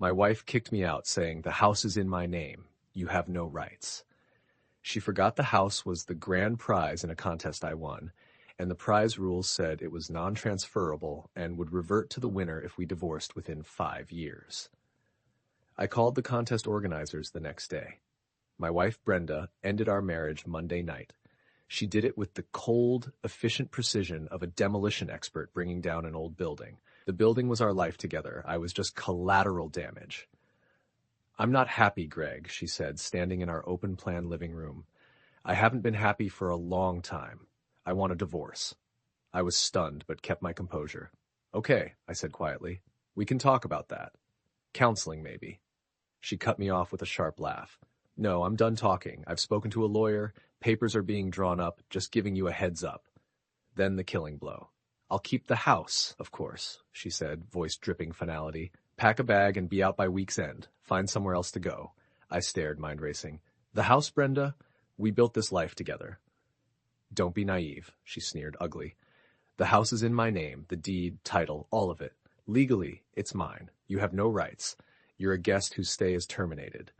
My wife kicked me out, saying, "The house is in my name. You have no rights." She forgot the house was the grand prize in a contest I won, and the prize rules said it was non-transferable and would revert to the winner if we divorced within 5 years. I called the contest organizers the next day. My wife, Brenda, ended our marriage Monday night. She did it with the cold, efficient precision of a demolition expert bringing down an old building. The building was our life together. I was just collateral damage. "I'm not happy, Greg," she said, standing in our open-plan living room. "I haven't been happy for a long time. I want a divorce." I was stunned, but kept my composure. "Okay," I said quietly. "We can talk about that. Counseling, maybe." She cut me off with a sharp laugh. "No, I'm done talking. I've spoken to a lawyer. Papers are being drawn up, just giving you a heads up." Then the killing blow. "I'll keep the house, of course," she said, voice dripping finality. "Pack a bag and be out by week's end. Find somewhere else to go." I stared, mind racing. "The house, Brenda? We built this life together." "Don't be naive," she sneered, ugly. "The house is in my name, the deed, title, all of it. Legally, it's mine. You have no rights. You're a guest whose stay is terminated."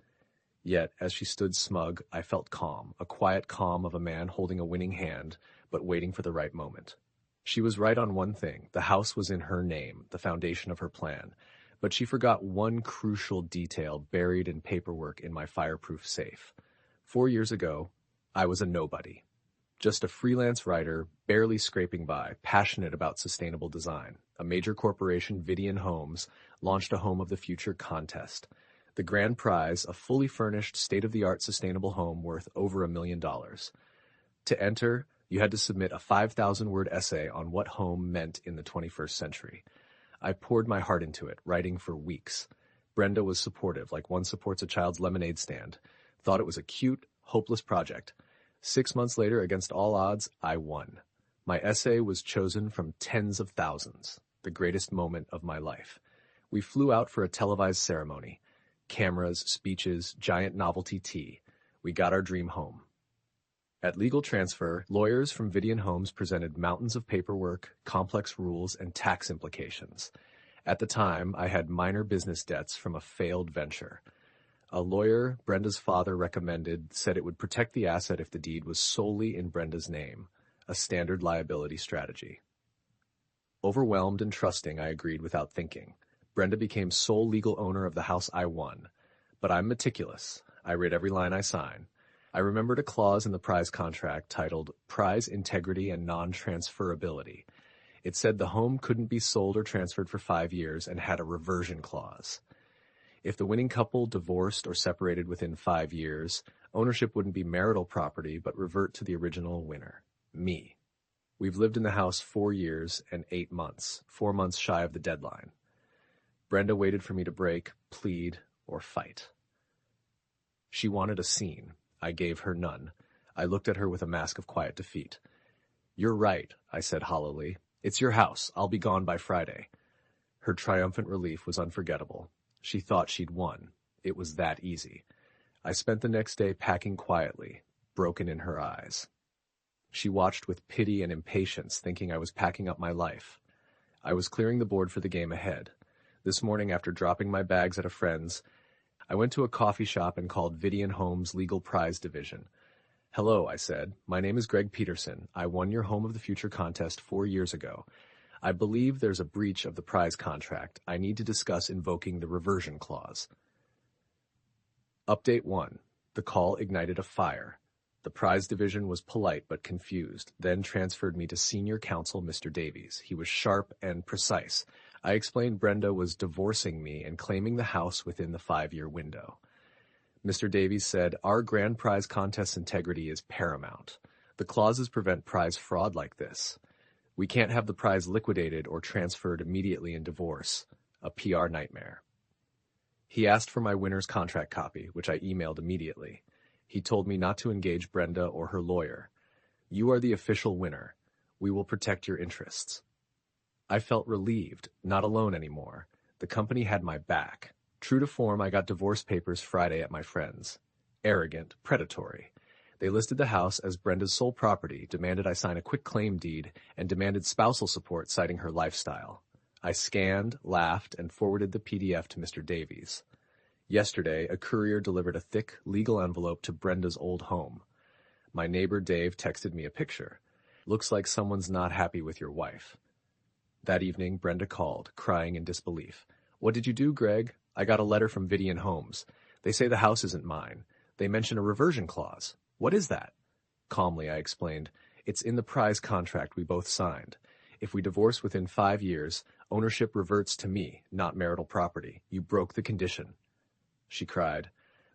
Yet, as she stood smug, I felt calm, a quiet calm of a man holding a winning hand, but waiting for the right moment. She was right on one thing. The house was in her name, the foundation of her plan. But she forgot one crucial detail buried in paperwork in my fireproof safe. 4 years ago, I was a nobody. Just a freelance writer, barely scraping by, passionate about sustainable design. A major corporation, Vidian Homes, launched a Home of the Future contest. The grand prize, a fully furnished, state-of-the-art sustainable home worth over $1 million. To enter, you had to submit a 5,000-word essay on what home meant in the 21st century. I poured my heart into it, writing for weeks. Brenda was supportive, like one supports a child's lemonade stand. Thought it was a cute, hopeless project. 6 months later, against all odds, I won. My essay was chosen from tens of thousands, the greatest moment of my life. We flew out for a televised ceremony. Cameras, speeches, giant novelty tea. We got our dream home. At legal transfer, lawyers from Vidian Homes presented mountains of paperwork, complex rules, and tax implications. At the time, I had minor business debts from a failed venture. A lawyer Brenda's father recommended said it would protect the asset if the deed was solely in Brenda's name, a standard liability strategy. Overwhelmed and trusting, I agreed without thinking. Brenda became sole legal owner of the house I won. But I'm meticulous. I read every line I sign. I remembered a clause in the prize contract titled Prize Integrity and Non-Transferability. It said the home couldn't be sold or transferred for 5 years and had a reversion clause. If the winning couple divorced or separated within 5 years, ownership wouldn't be marital property but revert to the original winner, me. We've lived in the house 4 years and 8 months, 4 months shy of the deadline. Brenda waited for me to break, plead, or fight. She wanted a scene. I gave her none. I looked at her with a mask of quiet defeat. "You're right," I said hollowly. "It's your house. I'll be gone by Friday." Her triumphant relief was unforgettable. She thought she'd won. It was that easy. I spent the next day packing quietly, broken in her eyes. She watched with pity and impatience, thinking I was packing up my life. I was clearing the board for the game ahead. This morning, after dropping my bags at a friend's, I went to a coffee shop and called Vidian Homes' Legal Prize Division. "Hello," I said. "My name is Greg Peterson. I won your Home of the Future contest 4 years ago. I believe there's a breach of the prize contract. I need to discuss invoking the reversion clause." Update 1. The call ignited a fire. The prize division was polite but confused, then transferred me to senior counsel Mr. Davies. He was sharp and precise. I explained Brenda was divorcing me and claiming the house within the 5-year window. Mr. Davies said, "Our grand prize contest integrity is paramount. The clauses prevent prize fraud like this. We can't have the prize liquidated or transferred immediately in divorce. A PR nightmare." He asked for my winner's contract copy, which I emailed immediately. He told me not to engage Brenda or her lawyer. "You are the official winner. We will protect your interests." I felt relieved, not alone anymore. The company had my back. True to form, I got divorce papers Friday at my friend's. Arrogant, predatory. They listed the house as Brenda's sole property, demanded I sign a quitclaim deed, and demanded spousal support citing her lifestyle. I scanned, laughed, and forwarded the PDF to Mr. Davies. Yesterday, a courier delivered a thick, legal envelope to Brenda's old home. My neighbor Dave texted me a picture. Looks like someone's not happy with your wife. That evening, Brenda called, crying in disbelief. What did you do, Greg? I got a letter from Vidian Homes. They say the house isn't mine. They mention a reversion clause. What is that? Calmly, I explained. It's in the prize contract we both signed. If we divorce within 5 years, ownership reverts to me, not marital property. You broke the condition. She cried.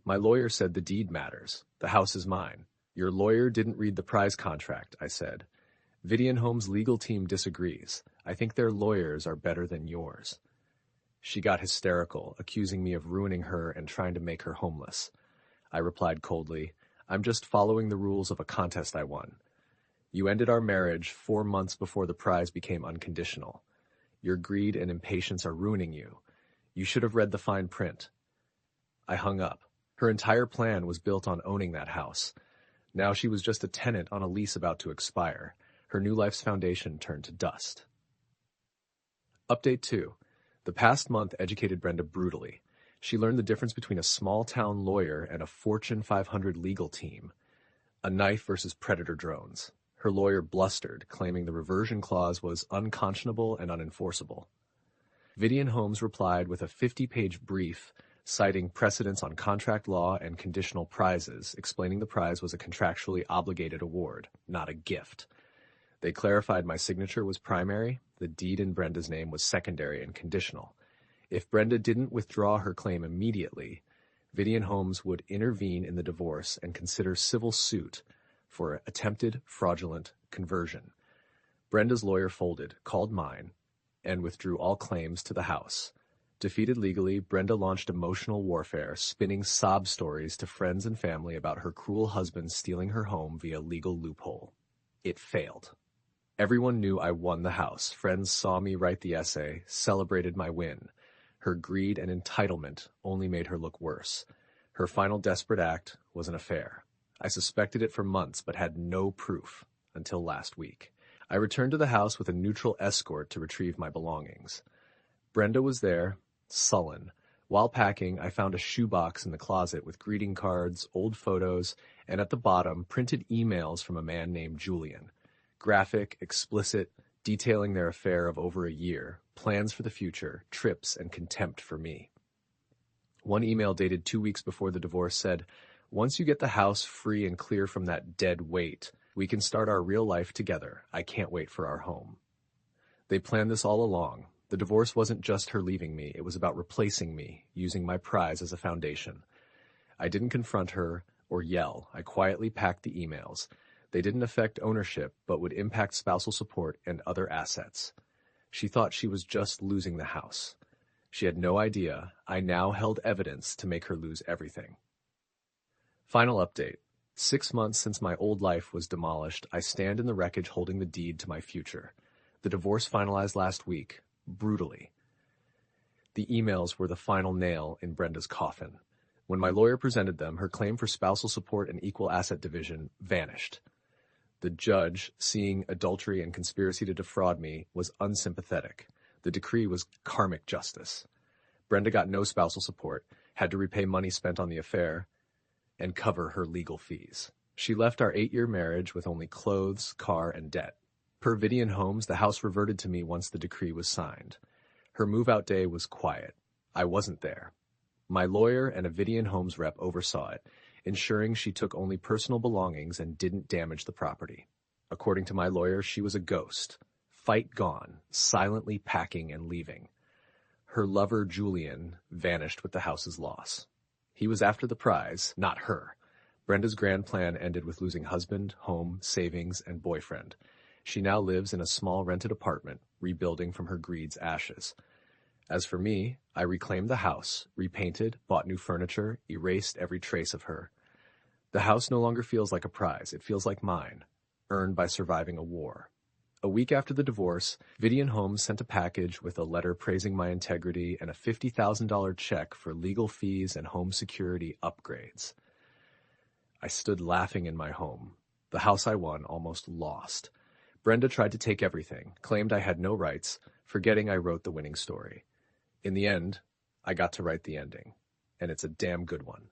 My lawyer said the deed matters. The house is mine. Your lawyer didn't read the prize contract, I said. Vidian Homes' legal team disagrees. I think their lawyers are better than yours. She got hysterical, accusing me of ruining her and trying to make her homeless. I replied coldly, I'm just following the rules of a contest I won. You ended our marriage 4 months before the prize became unconditional. Your greed and impatience are ruining you. You should have read the fine print. I hung up. Her entire plan was built on owning that house. Now she was just a tenant on a lease about to expire. Her new life's foundation turned to dust. Update 2. The past month educated Brenda brutally. She learned the difference between a small-town lawyer and a Fortune 500 legal team. A knife versus predator drones. Her lawyer blustered, claiming the reversion clause was unconscionable and unenforceable. Vidian Homes replied with a 50-page brief citing precedents on contract law and conditional prizes, explaining the prize was a contractually obligated award, not a gift. They clarified my signature was primary, the deed in Brenda's name was secondary and conditional. If Brenda didn't withdraw her claim immediately, Vidian Homes would intervene in the divorce and consider civil suit for attempted fraudulent conversion. Brenda's lawyer folded, called mine, and withdrew all claims to the house. Defeated legally, Brenda launched emotional warfare, spinning sob stories to friends and family about her cruel husband stealing her home via legal loophole. It failed. Everyone knew I won the house. Friends saw me write the essay, celebrated my win. Her greed and entitlement only made her look worse. Her final desperate act was an affair. I suspected it for months but had no proof until last week. I returned to the house with a neutral escort to retrieve my belongings. Brenda was there, sullen. While packing, I found a shoebox in the closet with greeting cards, old photos, and at the bottom, printed emails from a man named Julian. Graphic, explicit, detailing their affair of over a year, plans for the future, trips, and contempt for me. One email dated 2 weeks before the divorce said, once you get the house free and clear from that dead weight, we can start our real life together. I can't wait for our home. They planned this all along. The divorce wasn't just her leaving me. It was about replacing me, using my prize as a foundation. I didn't confront her or yell. I quietly packed the emails. They didn't affect ownership, but would impact spousal support and other assets. She thought she was just losing the house. She had no idea I now held evidence to make her lose everything. Final update. 6 months since my old life was demolished, I stand in the wreckage holding the deed to my future. The divorce finalized last week, brutally. The emails were the final nail in Brenda's coffin. When my lawyer presented them, her claim for spousal support and equal asset division vanished. The judge, seeing adultery and conspiracy to defraud me, was unsympathetic. The decree was karmic justice. Brenda got no spousal support, had to repay money spent on the affair, and cover her legal fees. She left our 8-year marriage with only clothes, car, and debt. Per Vidian Homes, the house reverted to me once the decree was signed. Her move-out day was quiet. I wasn't there. My lawyer and a Vidian Homes rep oversaw it, ensuring she took only personal belongings and didn't damage the property. According to my lawyer, she was a ghost. Fight gone, silently packing and leaving. Her lover, Julian, vanished with the house's loss. He was after the prize, not her. Brenda's grand plan ended with losing husband, home, savings, and boyfriend. She now lives in a small rented apartment, rebuilding from her greed's ashes. As for me, I reclaimed the house, repainted, bought new furniture, erased every trace of her. The house no longer feels like a prize. It feels like mine, earned by surviving a war. A week after the divorce, Vidian Homes sent a package with a letter praising my integrity and a $50,000 check for legal fees and home security upgrades. I stood laughing in my home. The house I won almost lost. Brenda tried to take everything, claimed I had no rights, forgetting I wrote the winning story. In the end, I got to write the ending, and it's a damn good one.